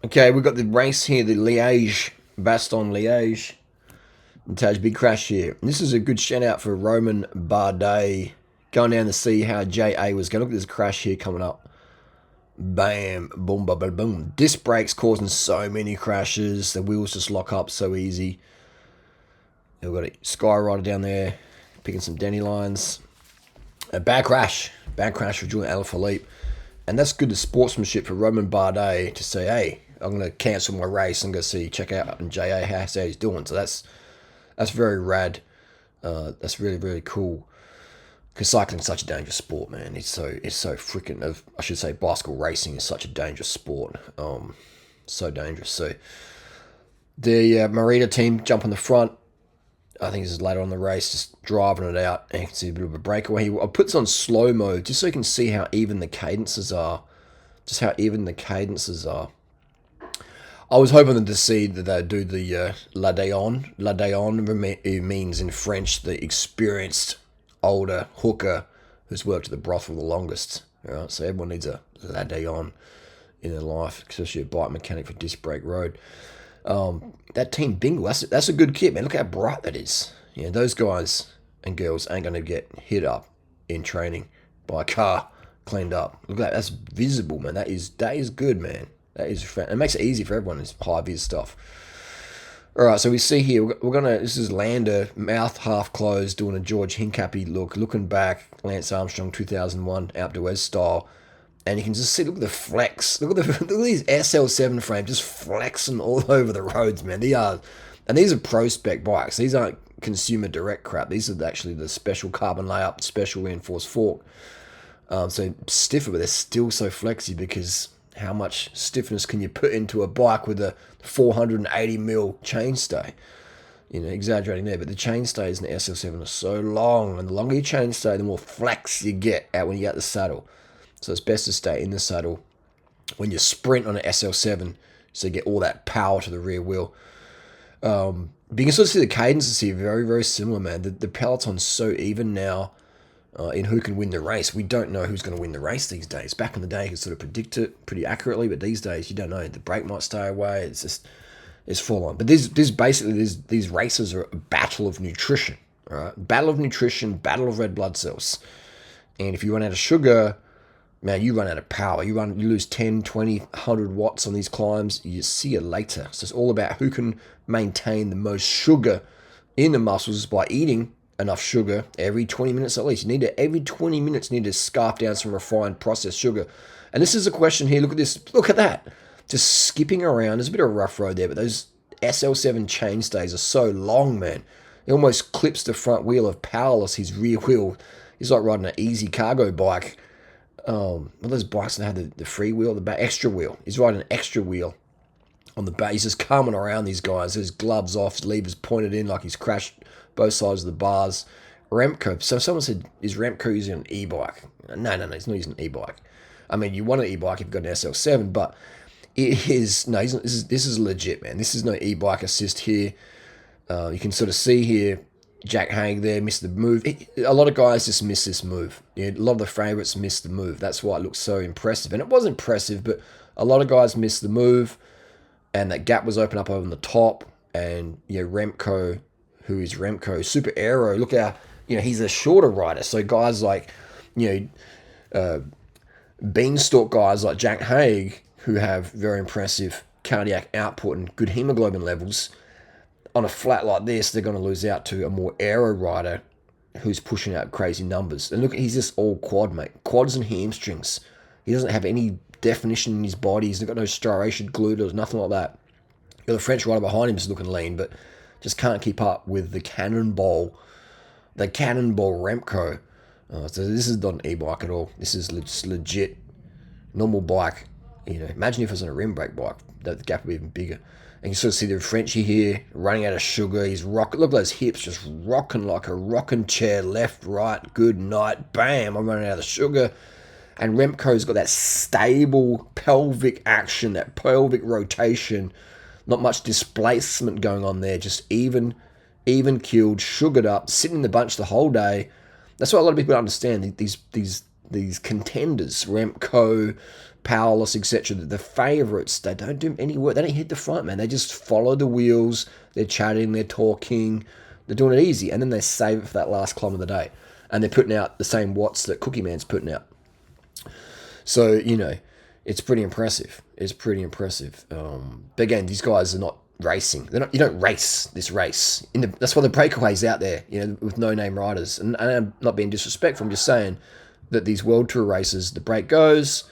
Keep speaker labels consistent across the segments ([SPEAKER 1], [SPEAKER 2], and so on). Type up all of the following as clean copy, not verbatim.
[SPEAKER 1] Okay, we've got the race here, the Liège, Baston Liège. Montage, big crash here. And this is a good shout out for Roman Bardet. Going down to see how JA was going. Look at this crash here coming up. Bam, boom, boom, boom, boom. Disc brakes causing so many crashes. The wheels just lock up so easy. We've got a Skyrider down there picking some Denny lines. A bad crash. Bad crash for Julian Alaphilippe. And that's good sportsmanship for Roman Bardet to say, hey, I'm going to cancel my race and go check out JA how he's doing. So that's very rad. That's really, really cool. Because cycling's such a dangerous sport, man. It's so freaking. I should say, bicycle racing is such a dangerous sport. So dangerous. So the Merida team jump on the front. I think this is later on in the race, just driving it out. And you can see a bit of a breakaway. I put this on slow mode just so you can see how even the cadences are. Just how even the cadences are. I was hoping to see that they'd do the La Déon. La Déon means in French the experienced older hooker who's worked at the brothel the longest. Right? So everyone needs a La Déon in their life, especially a bike mechanic for disc brake road. That team Bingle, that's a good kit, man. Look how bright that is. Yeah, those guys and girls ain't going to get hit up in training by a car cleaned up. Look at that. That's visible, man. That is good, man. That is, it makes it easy for everyone. This high vis stuff. All right, so we see here we're gonna. This is Lander, mouth half closed, doing a George Hincapie look, looking back. Lance Armstrong, 2001, Alpe d'Huez style, and you can just see. Look at the flex. Look at these SL7 frames just flexing all over the roads, man. These are pro spec bikes. These aren't consumer direct crap. These are actually the special carbon layup, special reinforced fork. So stiffer, but they're still so flexy because how much stiffness can you put into a bike with a 480mm chainstay? You know, exaggerating there, but the chainstays in the SL7 are so long, and the longer your chainstay, the more flex you get out when you get the saddle. So it's best to stay in the saddle when you sprint on an SL7, so you get all that power to the rear wheel. But you can sort of see the cadences here, very, very similar, man. The peloton's so even now. In who can win the race. We don't know who's going to win the race these days. Back in the day, you could sort of predict it pretty accurately, but these days you don't know. The brake might stay away. It's full on. But these races are a battle of nutrition. All right, battle of nutrition, battle of red blood cells. And if you run out of sugar, man, you run out of power. You lose 10, 20, 100 watts on these climbs. You see it later. So it's all about who can maintain the most sugar in the muscles by eating enough sugar every 20 minutes at least. Every 20 minutes you need to scarf down some refined processed sugar. And this is a question here. Look at this. Look at that. Just skipping around. There's a bit of a rough road there, but those SL7 chainstays are so long, man. It almost clips the front wheel of Powerless, his rear wheel. He's like riding an easy cargo bike. One of those bikes that have the free wheel, the back extra wheel. He's riding an extra wheel on the back. He's just coming around these guys. His gloves off, his levers pointed in like he's crashed both sides of the bars. Remco. So someone said, is Remco using an e-bike? No, he's not using an e-bike. I mean, you want an e-bike if you've got an SL7, but it is, no, this is legit, man. This is no e-bike assist here. You can sort of see here, Jack Haig there missed the move. A lot of guys just miss this move. A lot of the favourites missed the move. That's why it looks so impressive. And it was impressive, but a lot of guys missed the move, and that gap was open up over the top, and Remco, who is Remco, super aero. Look how, he's a shorter rider. So guys like, beanstalk guys like Jack Haig, who have very impressive cardiac output and good hemoglobin levels, on a flat like this, they're going to lose out to a more aero rider who's pushing out crazy numbers. And look, he's just all quad, mate. Quads and hamstrings. He doesn't have any definition in his body. He's got no striated glutes, nothing like that. The French rider behind him is looking lean, but just can't keep up with the cannonball Remco. So this is not an e-bike at all. This is legit normal bike. Imagine if it was on a rim brake bike, the gap would be even bigger. And you sort of see the Frenchie here running out of sugar. He's rocking. Look at those hips, just rocking like a rocking chair, left, right, good night, bam! I'm running out of sugar. And Remco's got that stable pelvic action, that pelvic rotation. Not much displacement going on there. Just even keeled, sugared up, sitting in the bunch the whole day. That's what a lot of people don't understand. These contenders, Remco, Powerless, etc. The favourites, they don't do any work. They don't hit the front, man. They just follow the wheels. They're chatting, they're talking, they're doing it easy, and then they save it for that last climb of the day. And they're putting out the same watts that Cookie Man's putting out. So, you know, it's pretty impressive. It's pretty impressive. But again, these guys are not racing. They're not. You don't race this race. That's why the breakaway's out there, you know, with no-name riders. And I'm not being disrespectful. I'm just saying that these World Tour races, the break goes,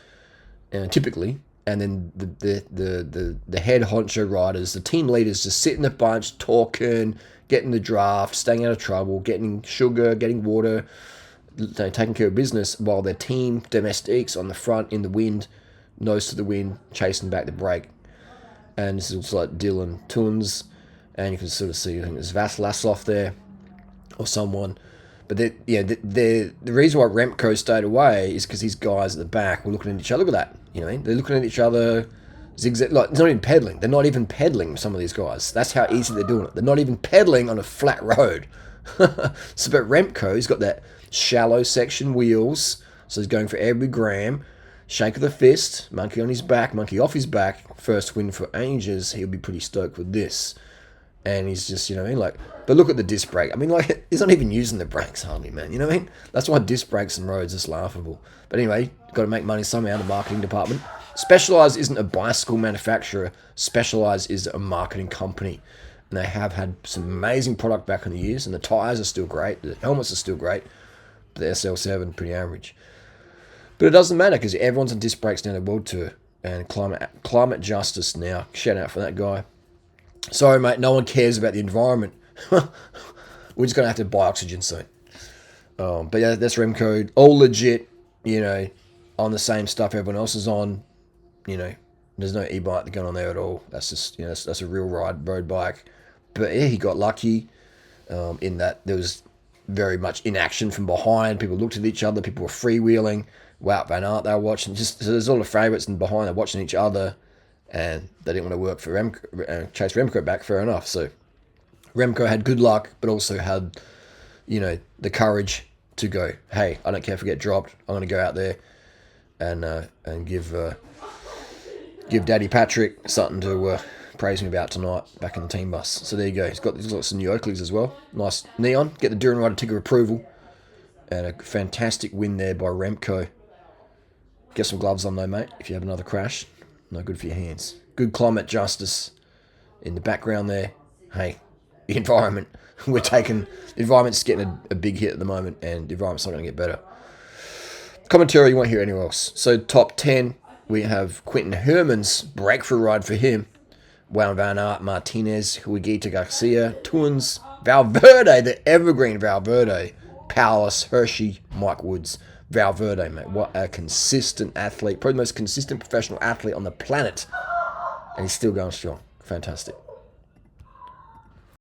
[SPEAKER 1] typically, and then the head honcho riders, the team leaders, just sit in the bunch, talking, getting the draft, staying out of trouble, getting sugar, getting water, taking care of business, while their team domestiques on the front in the wind, nose to the wind, chasing back the break. And this is like Dylan Tuns, and you can sort of see, I think there's Vasilov there, or someone. But the reason why Remco stayed away is because these guys at the back were looking at each other. Look at that. You know, they're looking at each other, zigzag. Like, it's not even pedaling. They're not even pedaling, some of these guys. That's how easy they're doing it. They're not even pedaling on a flat road. So, but Remco's got that shallow section wheels, so he's going for every gram. Shake of the fist, monkey on his back, monkey off his back. First win for ages. He'll be pretty stoked with this. And he's just, you know what I mean? Like, but look at the disc brake. I mean, like, he's not even using the brakes hardly, man. You know what I mean? That's why disc brakes and roads is laughable. But anyway, got to make money somehow in the marketing department. Specialized isn't a bicycle manufacturer. Specialized is a marketing company. And they have had some amazing product back in the years. And the tires are still great. The helmets are still great. But the SL7, pretty average. But it doesn't matter because everyone's on disc brakes now in the World Tour. And climate justice now. Shout out for that guy. Sorry, mate, no one cares about the environment. We're just going to have to buy oxygen soon. But yeah, that's Remco. All legit, you know, on the same stuff everyone else is on. You know, there's no e-bike going on there at all. That's just, you know, that's a real road bike. But yeah, he got lucky in that there was very much inaction from behind. People looked at each other. People were freewheeling. Wout van Aert, they were watching. Just so there's all the favourites and behind, they're watching each other. And they didn't want to work for Remco, chase Remco back, fair enough. So Remco had good luck, but also had, you know, the courage to go, hey, I don't care if I get dropped. I'm going to go out there and give Daddy Patrick something to praise me about tonight back in the team bus. So there you go. He's got some new Oakleys as well. Nice neon. Get the durianrider ticker approval. And a fantastic win there by Remco. Get some gloves on though, mate, if you have another crash. No good for your hands. Good climate justice in the background there. Hey, the environment. The environment's getting a big hit at the moment, and the environment's not going to get better. Commentary you won't hear anywhere else. So top 10, we have Quentin Herman's breakthrough ride for him. Wout van Aert, Martinez, Higuita Garcia, Tuns, Valverde, the evergreen Valverde, Powers, Hershey, Mike Woods. Valverde, mate, what a consistent athlete. Probably the most consistent professional athlete on the planet. And he's still going strong. Fantastic.